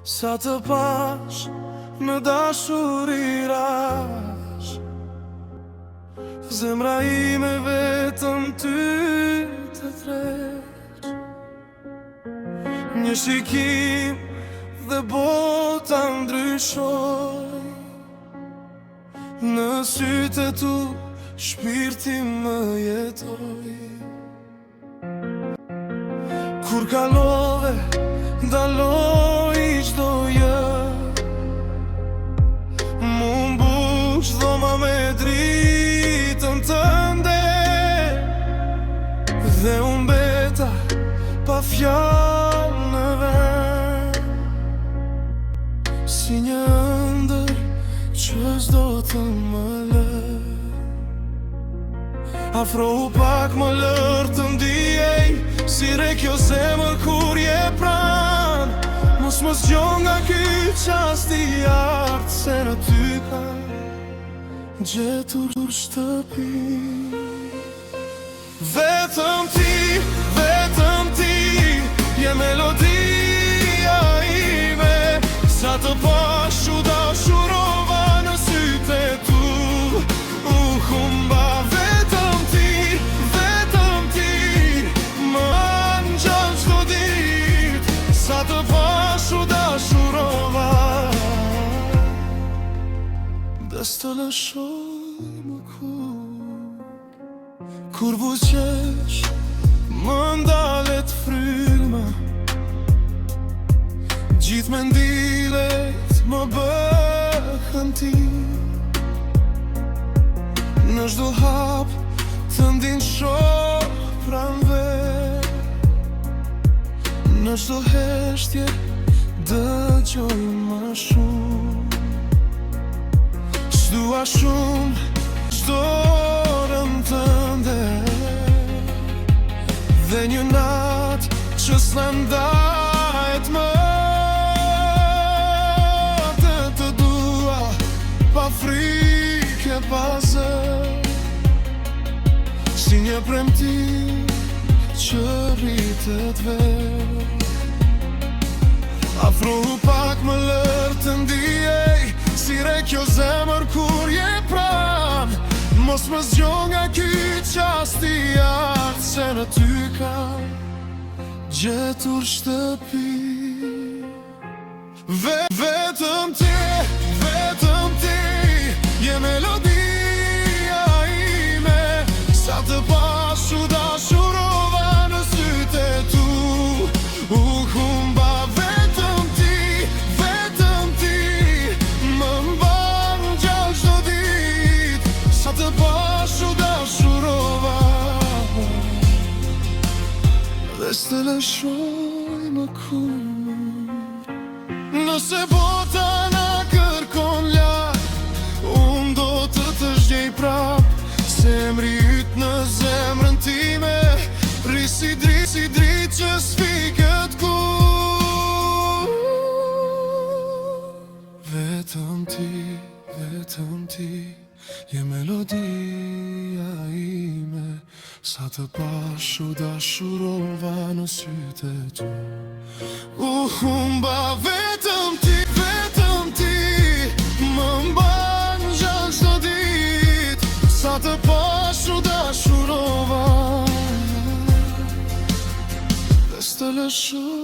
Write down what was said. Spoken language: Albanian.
Sa të pash në dashuri rash, zemra ime vetëm ty të threq. Një shikim dhe bota ndryshoj, në sytë e tu shpirti më jetoj. Kur kalove, ndaloj çdo gjë, mu mbush dhoma me dritën tënde, dhe unë beta pa fjalë në vend, si një ëndër që s'do të më lë. Afrohu pak më lër të ndijej, si re kjo zemër kur je pran. Mos më zgjon nga ky qast i artë, se në ty ka gjetur shtëpi. Vetëm ti, je melodia ime. Sa të pash u dashurova në sytë e tu, u humba. Sa të pash u dashurova, des të lëshoj më kur buzëqesh më ndalet fryma, gjithë mendilet më bëhen ti. Në çdo hap të ndin shoh pranve, në çdo heshtje dëgjoj më shumë. S'dua shumë çdo orën tënde, dhe një natë që s'na ndahet më. Të dua pa frikë, pa zë, si një premtim që rritet vetë. Afrohu pak më lër të ndijej, si re kjo zemër kur je pran. Mos më zgjon nga ky qast i artë, se në ty ka gjetur shtëpi. Vetëm ti, je melodia ime. Sa të pash u dashurova në sytë e tu, u humba. Vetëm ti, më mban gjallë çdo ditë. Sa të pash u dashurova, dhe s'të lëshoj më kur. Nëse bota na kërkon lart, unë do të zgjej prap. Zemri yt në zemrën time, rri si dritë që s'fikët kur. Vetëm ti, je melodia ime. Sa të pash u dashurova në sytë e tu, u humba. Vetëm ti, më mban gjallë çdo ditë. Sa të pash u dashurova, dhe s'të lëshoj